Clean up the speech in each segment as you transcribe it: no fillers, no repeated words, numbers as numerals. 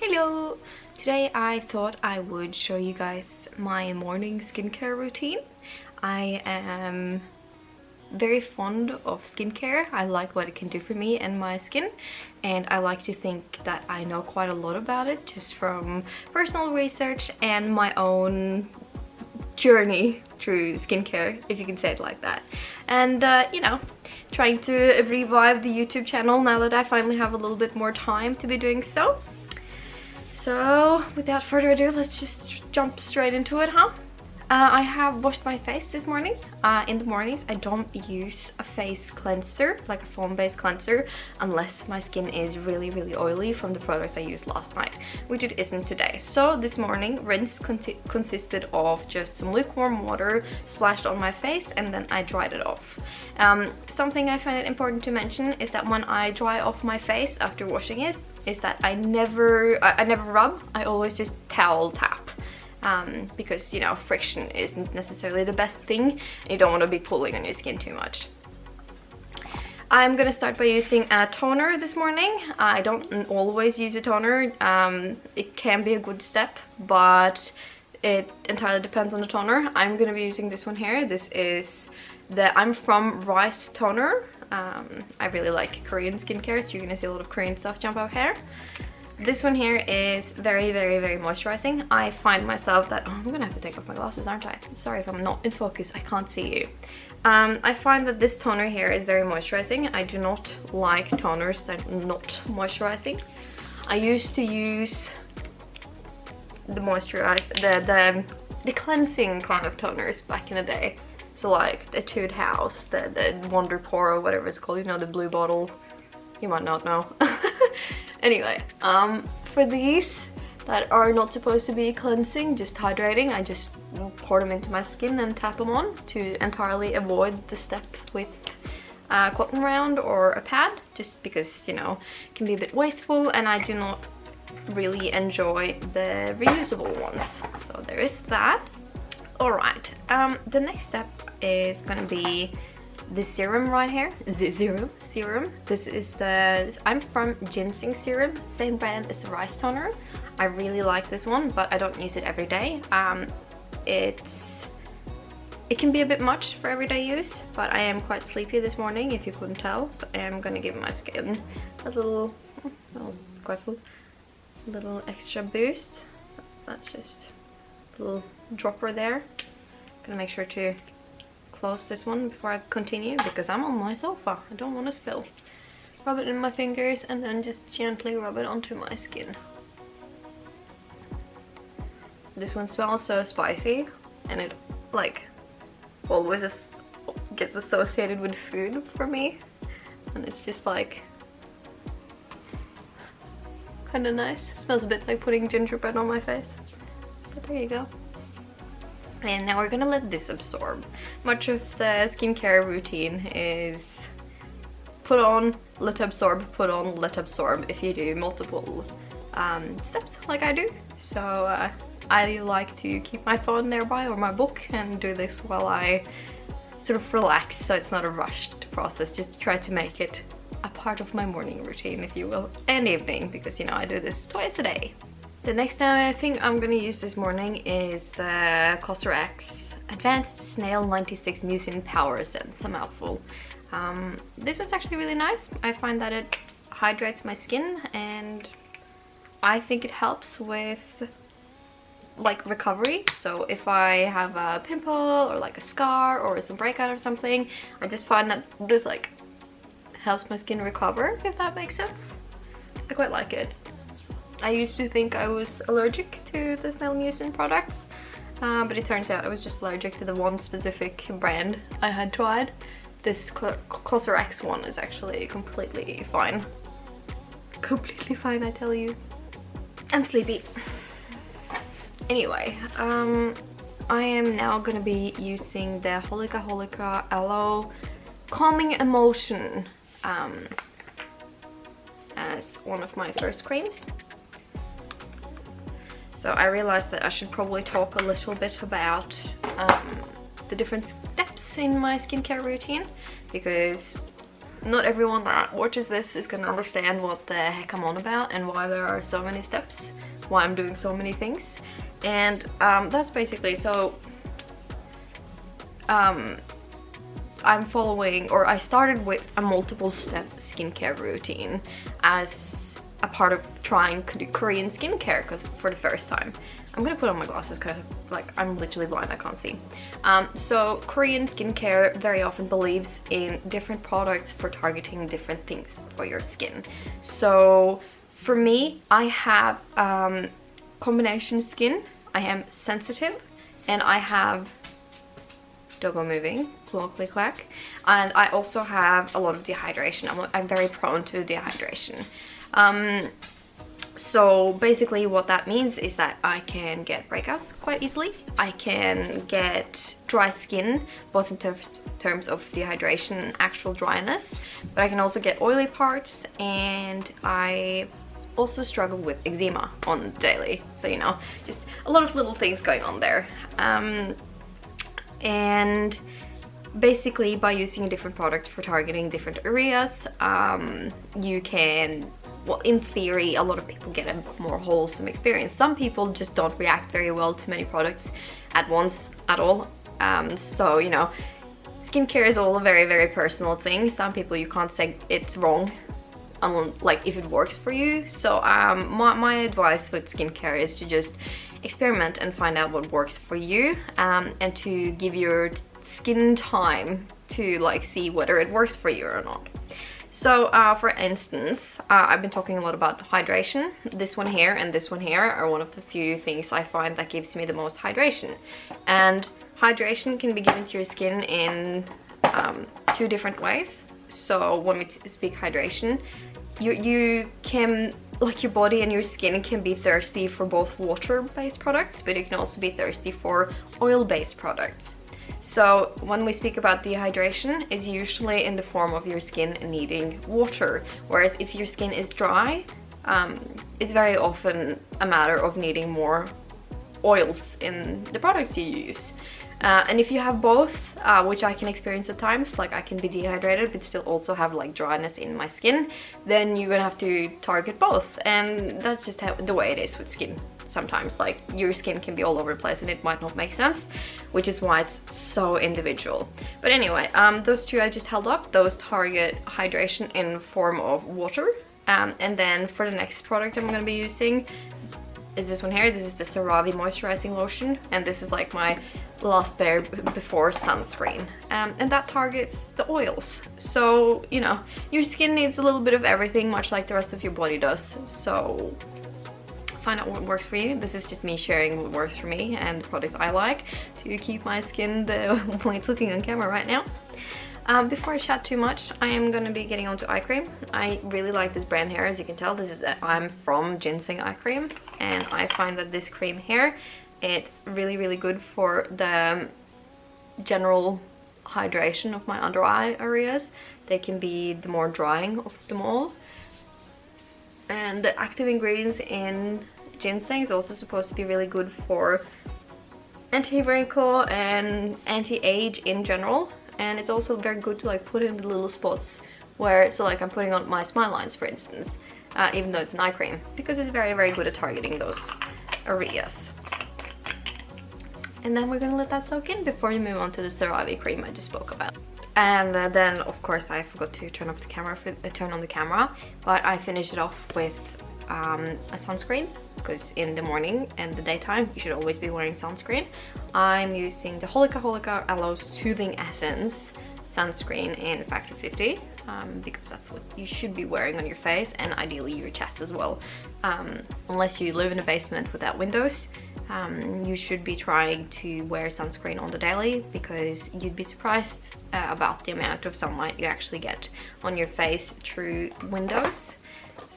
Hello! Today I thought I would show you guys my morning skincare routine. I am very fond of skincare. I like what it can do for me and my skin, and I like to think that I know quite a lot about it just from personal research and my own journey through skincare, if you can say it like that. And you know, trying to revive the YouTube channel now that I finally have a little bit more time to be doing so. So without further ado, let's just jump straight into it, huh? I have washed my face this morning. In the mornings I don't use a face cleanser, like a foam-based cleanser, unless my skin is really oily from the products I used last night, which it isn't today. So this morning rinse consisted of just some lukewarm water splashed on my face, and then I dried it off. Something I find it important to mention is that when I dry off my face after washing it, is that I never rub. I always just towel tap. Because, you know, friction isn't necessarily the best thing, and you don't want to be pulling on your skin too much. I'm gonna start by using a toner this morning. I don't always use a toner. It can be a good step, but it entirely depends on the toner. I'm gonna be using this one here. This is the I'm From Rice toner. I really like Korean skincare, so you're gonna see a lot of Korean stuff jump out here. This one here is very moisturizing. I find myself that, oh, I'm gonna have to take off my glasses, aren't I? Sorry if I'm not in focus, I can't see you. I find that this toner here is very moisturizing. I do not like toners that are not moisturizing. I used to use the the cleansing kind of toners back in the day. So like the Etude House, the Wonder Pore, or whatever it's called, you know, the blue bottle. You might not know. Anyway, for these that are not supposed to be cleansing, just hydrating, I just pour them into my skin and tap them on to entirely avoid the step with a cotton round or a pad, just because, you know, it can be a bit wasteful and I do not really enjoy the reusable ones. So there is that. Alright, the next step is gonna be the serum right here. Serum. This is the I'm From Ginseng serum, same brand as the rice toner. I really like this one, but I don't use it every day. It can be a bit much for everyday use, but I am quite sleepy this morning, if you couldn't tell, so I am gonna give my skin a little, oh, that was quite full, a little extra boost. That's just a little dropper there. Gonna make sure to close this one before I continue, because I'm on my sofa. I don't want to spill. Rub it in my fingers and then just gently rub it onto my skin. This one smells so spicy, and it like always gets associated with food for me, and it's just like kind of nice. It smells a bit like putting gingerbread on my face, but there you go. And now we're gonna let this absorb. Much of the skincare routine is put on, let absorb, put on, let absorb, if you do multiple steps like I do. So I like to keep my phone nearby or my book and do this while I sort of relax, so it's not a rushed process, just to try to make it a part of my morning routine, if you will, and evening, because, you know, I do this twice a day. The next time I think I'm gonna use this morning is the Cosrx Advanced Snail 96 Mucin Power Essence, a mouthful. This one's actually really nice. I find that it hydrates my skin, and I think it helps with like recovery. So if I have a pimple or like a scar or some breakout or something, I just find that this like helps my skin recover, if that makes sense. I quite like it. I used to think I was allergic to the Snail Mucin products, but it turns out I was just allergic to the one specific brand I had tried. This Cosrx one is actually completely fine. Completely fine, I tell you. I'm sleepy. Anyway, I am now gonna be using the Holika Aloe Calming Emulsion as one of my first creams. So I realized that I should probably talk a little bit about the different steps in my skincare routine, because not everyone that watches this is gonna understand what the heck I'm on about and why there are so many steps, why I'm doing so many things. And that's basically, so I'm following, or I started with a multiple step skincare routine as a part of trying Korean skincare, because for the first time. I'm gonna put on my glasses because like I'm literally blind, I can't see. So Korean skincare very often believes in different products for targeting different things for your skin. So for me, I have combination skin, I am sensitive, and I have doggo moving, click clack, and I also have a lot of dehydration. I'm very prone to dehydration. So basically what that means is that I can get breakouts quite easily. I can get dry skin, both in terms of dehydration and actual dryness, but I can also get oily parts, and I also struggle with eczema on daily. So, you know, just a lot of little things going on there. And basically by using a different product for targeting different areas, you can, well, in theory, a lot of people get a more wholesome experience. Some people just don't react very well to many products at once at all. So, you know, skincare is all a very, very personal thing. Some people, you can't say it's wrong, like if it works for you. So my advice with skincare is to just experiment and find out what works for you, and to give your skin time to like see whether it works for you or not. So for instance, I've been talking a lot about hydration. This one here and this one here are one of the few things I find that gives me the most hydration. And hydration can be given to your skin in 2 different ways. So when we speak hydration, you can, like, your body and your skin can be thirsty for both water-based products, but it can also be thirsty for oil-based products. So when we speak about dehydration, it's usually in the form of your skin needing water, whereas if your skin is dry, it's very often a matter of needing more oils in the products you use. And if you have both, which I can experience at times, like I can be dehydrated but still also have like dryness in my skin, then you're gonna have to target both. And that's just the way it is with skin. Sometimes like your skin can be all over the place and it might not make sense, which is why it's so individual. But anyway, those 2 I just held up, those target hydration in form of water. And then for the next product I'm going to be using is this one here. This is the Cerave Moisturising Lotion, and this is like my last before sunscreen, and that targets the oils. So, you know, your skin needs a little bit of everything, much like the rest of your body does. So find out what works for you. This is just me sharing what works for me and the products I like to keep my skin the way it's looking on camera right now. Before I chat too much, I am going to be getting onto eye cream. I really like this brand here. As you can tell, this is I'm from Ginseng eye cream, and I find that this cream here, it's really, really good for the general hydration of my under eye areas. They can be the more drying of them all. And the active ingredients in ginseng is also supposed to be really good for anti-wrinkle and anti-age in general. And it's also very good to like put in the little spots where, so like I'm putting on my smile lines, for instance, even though it's an eye cream, because it's very, very good at targeting those areas. And then we're gonna let that soak in before we move on to the Cerave cream I just spoke about. And then of course I forgot to turn on the camera, but I finished it off with a sunscreen, because in the morning and the daytime you should always be wearing sunscreen. I'm using the Holika Aloe Soothing Essence sunscreen in factor 50, because that's what you should be wearing on your face, and ideally your chest as well. Unless you live in a basement without windows, you should be trying to wear sunscreen on the daily, because you'd be surprised about the amount of sunlight you actually get on your face through windows.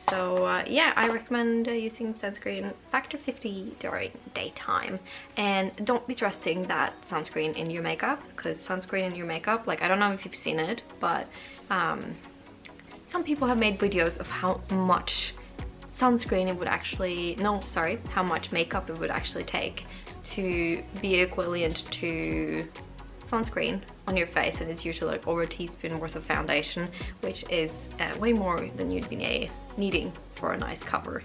So yeah, I recommend using sunscreen factor 50 during daytime. And don't be trusting that sunscreen in your makeup, because sunscreen in your makeup, like, I don't know if you've seen it, but some people have made videos of how much sunscreen it would actually, no, sorry, how much makeup it would actually take to be equivalent to sunscreen on your face, and it's usually like over a teaspoon worth of foundation, which is way more than you'd be needing for a nice cover.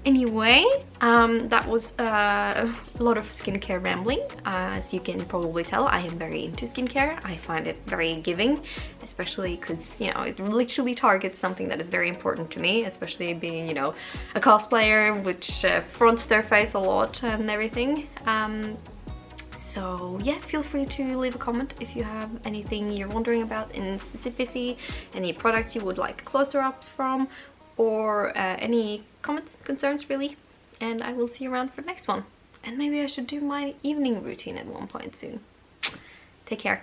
Anyway, that was a lot of skincare rambling. As you can probably tell, I am very into skincare. I find it very giving, especially because, you know, it literally targets something that is very important to me, especially being, you know, a cosplayer, which fronts their face a lot and everything. So yeah, feel free to leave a comment if you have anything you're wondering about in specificity, any products you would like closer ups from, or any comments, concerns really, and I will see you around for the next one. And maybe I should do my evening routine at one point soon. Take care.